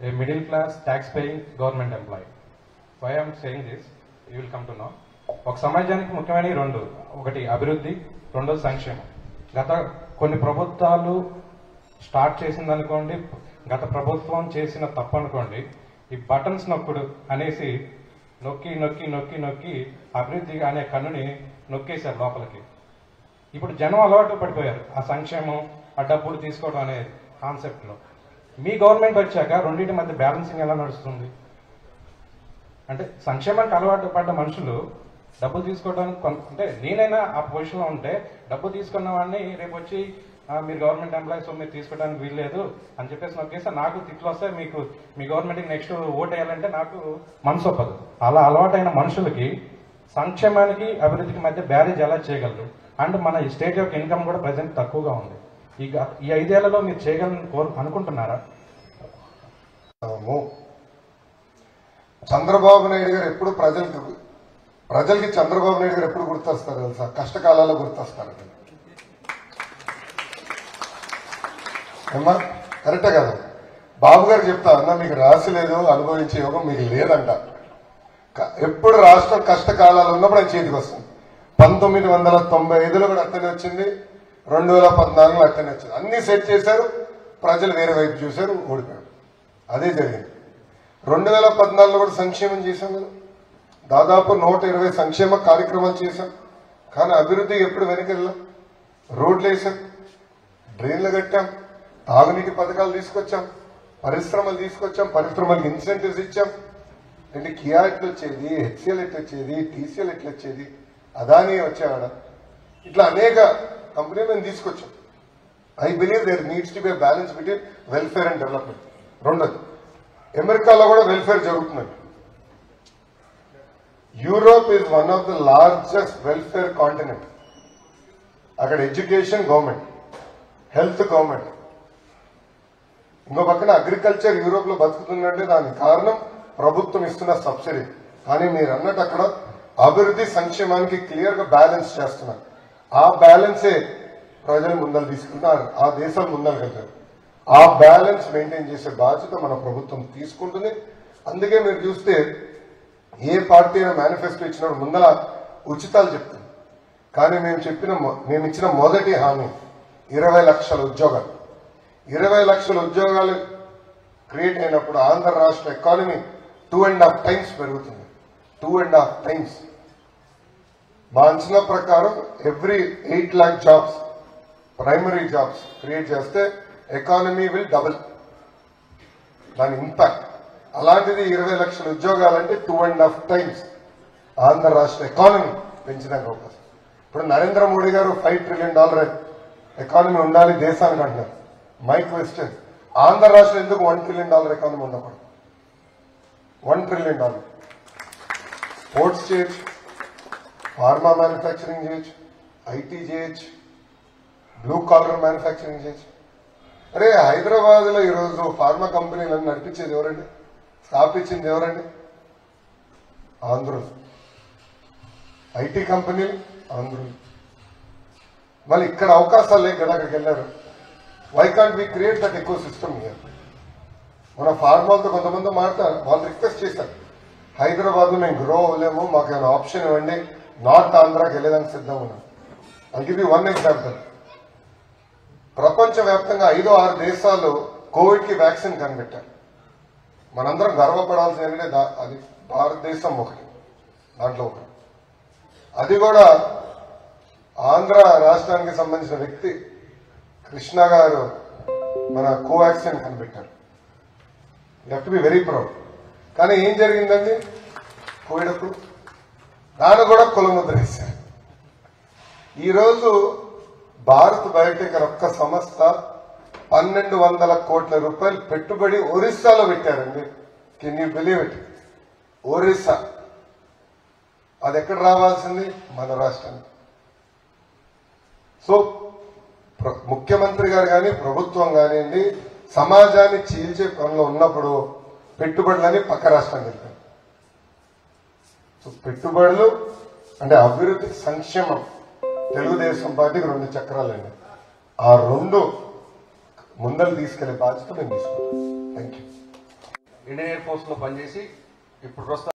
a middle class tax paying government employee. Why I am saying this, you will come to know. ఒక సమాజానికి ముఖ్యమైన రెండు, ఒకటి అభివృద్ధి, రెండోది సంక్షేమం. గత కొన్ని ప్రభుత్వాలు స్టార్ట్ చేసిందనుకోండి, గత ప్రభుత్వం చేసిన తప్పు అనుకోండి, ఈ బటన్స్ నొక్కుడు అనేసి నొక్కి నొక్కి నొక్కి నొక్కి అభివృద్ధి అనే కన్నుని నొక్కేశారు లోపలికి. ఇప్పుడు జనం అలవాటు పడిపోయారు ఆ సంక్షేమం, ఆ డబ్బులు తీసుకోవడం అనే కాన్సెప్ట్లో. మీ గవర్నమెంట్ వచ్చాక రెండింటి మధ్య బ్యాలెన్సింగ్ ఎలా నడుస్తుంది? అంటే సంక్షేమానికి అలవాటు పడ్డ మనుషులు డబ్బులు తీసుకోవడానికి అంటే నేనైనా ఆ పొజిషన్లో ఉంటే డబ్బు తీసుకున్న వాడిని రేపు వచ్చి మీరు గవర్నమెంట్ ఎంప్లాయీస్ మీరు తీసుకోవడానికి వీల్లేదు అని చెప్పేసి నొక్కేస్తే నాకు తిట్లు వస్తాయి, మీకు మీ గవర్నమెంట్కి నెక్స్ట్ ఓట్ వేయాలంటే నాకు మనసు ఒప్పదు. అలా అలవాటైన మనుషులకి సంక్షేమానికి అభివృద్ధికి మధ్య బ్యారేజ్ ఎలా చేయగలరు? అండ్ మన స్టేట్ యొక్క ఇన్కమ్ కూడా ప్రజెంట్ తక్కువగా ఉంది. ఈ 5 ఏళ్లలో మీరు చేయగలని అనుకుంటున్నారా? చంద్రబాబు నాయుడు గారు ఎప్పుడు ప్రజలకి చంద్రబాబు నాయుడు గారు ఎప్పుడు గుర్తొస్తారు తెలుసా? కష్టకాలాల్లో గుర్తొస్తారు. ఏమ్మా కరెక్టే కదా? బాబు గారు చెప్తా అన్న, మీకు రాసి లేదు, అనుభవించే యోగం మీకు లేదంట. ఎప్పుడు రాష్ట్రం కష్టకాలాలు ఉన్నప్పుడు ఆయన చేతికి వస్తుంది. 1995లో కూడా అట్టనే వచ్చింది, 2014లో అట్టనే వచ్చింది. అన్ని సెట్ చేశారు, ప్రజలు వేరే వైపు చూశారు, ఓడిపోయారు. అదే జరిగింది. 2014లో కూడా సంక్షేమం చేశాం కదా, దాదాపు 120 సంక్షేమ కార్యక్రమాలు చేశాం. కానీ అభివృద్ధికి ఎప్పుడు వెనకెళ్ళాం. రోడ్లు వేసాం, డ్రైన్లు కట్టాం, తాగునీటి పథకాలు తీసుకొచ్చాం, పరిశ్రమలు తీసుకొచ్చాం, పరిశ్రమలకు ఇన్సెంటివ్స్ ఇచ్చాం. అంటే కియా ఎట్లా వచ్చేది, హెచ్సిఎల్ ఎట్లా వచ్చేది, టీసీఎల్ ఎట్లా వచ్చేది, అదానీ వచ్చేవాడ, ఇట్లా అనేక కంపెనీలు మేము తీసుకొచ్చాం. I believe there needs to be balance between welfare and development. రెండోది, అమెరికాలో కూడా వెల్ఫేర్ జరుగుతున్నది. Europe is one of the largest welfare continent. అక్కడ ఎడ్యుకేషన్ గవర్నమెంట్, హెల్త్ గవర్నమెంట్. ఇంకో పక్కన అగ్రికల్చర్ యూరోప్ లో బతుకుతుందంటే దానికి కారణం ప్రభుత్వం ఇస్తున్న సబ్సిడీ. కానీ మీరు అన్నట్టు అక్కడ అభివృద్ధి సంక్షేమానికి క్లియర్ గా బ్యాలెన్స్ చేస్తున్నారు. ఆ బ్యాలెన్సే ప్రజలు ముందలు తీసుకుంటున్నారు, ఆ దేశాలు ముందరకెళ్తారు. ఆ బ్యాలెన్స్ మెయింటైన్ చేసే బాధ్యత మన ప్రభుత్వం తీసుకుంటుంది. అందుకే మీరు చూస్తే ఏ పార్టీ మేనిఫెస్టో ఇచ్చినప్పుడు ముందర ఉచితాలు చెప్తుంది. కానీ మేము ఇచ్చిన మొదటి హామీ 20 లక్షల ఉద్యోగాలు. 20 లక్షల ఉద్యోగాలు క్రియేట్ అయినప్పుడు ఆంధ్ర రాష్ట్ర ఎకానమీ 2.5 టైమ్స్ పెరుగుతుంది. 2.5 టైమ్స్. మా అంచనా ప్రకారం every 8 lakh jobs, primary jobs create చేస్తే ఎకానమీ విల్ డబుల్ దాని ఇంపాక్ట్. అలాంటిది 20 లక్షల ఉద్యోగాలంటే 2.5 టైమ్స్ ఆంధ్ర రాష్ట్ర ఎకానమీ పెంచడానికి అవకాశం. ఇప్పుడు నరేంద్ర మోడీ గారు $5 trillion ఎకానమీ ఉండాలి దేశానికి అంటున్నారు. మై క్వశ్చన్, ఆంధ్ర రాష్ట్రం ఎందుకు $1 trillion ఎకానమీ ఉండకూడదు? $1 trillion. పోర్ట్స్ చేయొచ్చు, ఫార్మా మ్యానుఫ్యాక్చరింగ్ చేయొచ్చు, ఐటీ చేయొచ్చు, బ్లూ కాలర్ మ్యానుఫ్యాక్చరింగ్ చేయొచ్చు. అరే హైదరాబాద్ లో ఈరోజు ఫార్మా కంపెనీలను నడిపించేది ఎవరండి? స్థాపించింది ఎవరండి? ఆంధ్రులు. ఐటీ కంపెనీలు ఆంధ్రులు. మళ్ళీ ఇక్కడ అవకాశాలు లేక కదా అక్కడికి వెళ్ళారు. Why can't we create that ecosystem here? మన ఫార్మాలతో కొంతమంది మాట్లాడారు, వాళ్ళు రిక్వెస్ట్ చేశారు, హైదరాబాద్ లో మేము గ్రో అవ్వలేము, మాకు ఏమైనా ఆప్షన్ ఇవ్వండి, నార్త్ ఆంధ్రాకి వెళ్ళేదానికి సిద్ధం ఉన్నాం. I'll give you one example. ప్రపంచవ్యాప్తంగా 5-6 దేశాలు కోవిడ్ కి వ్యాక్సిన్ కనిపెట్టారు. మనందరం గర్వపడాల్సింది అది భారతదేశం ఒకటి, దాంట్లో ఒకటి. అది కూడా ఆంధ్ర రాష్ట్రానికి సంబంధించిన వ్యక్తి కృష్ణ గారు మన కోవాక్సిన్ కనిపెట్టారు. You have to be very proud. కానీ ఏం జరిగిందండి కోవిడ్ అప్పుడు? దాన్ని కూడా కులముద్ర వేశారు. ఈరోజు భారత్ బయోటెక్ ఒక్క సంస్థ 1,200 కోట్ల రూపాయలు పెట్టుబడి ఒరిస్సాలో పెట్టారండి. Can you believe it? Orissa. అది ఎక్కడ రావాల్సింది? మన రాష్ట్రానికి. సో ముఖ్యమంత్రి గారు కానీ ప్రభుత్వం కానివ్వండి, సమాజాన్ని చీల్చే పనిలో ఉన్నప్పుడు పెట్టుబడులని పక్క రాష్ట్రానికి వెళ్తారు. సో పెట్టుబడులు అంటే అభివృద్ధి, సంక్షేమం తెలుగుదేశం పార్టీకి 2 చక్రాలండి. ఆ 2 ముందలు తీసుకెళ్లే బాధ్యత మేము తీసుకుంటాం. Thank you. ఇండియన్ ఎయిర్ ఫోర్స్లో పనిచేసి ఇప్పుడు ప్రస్తుతం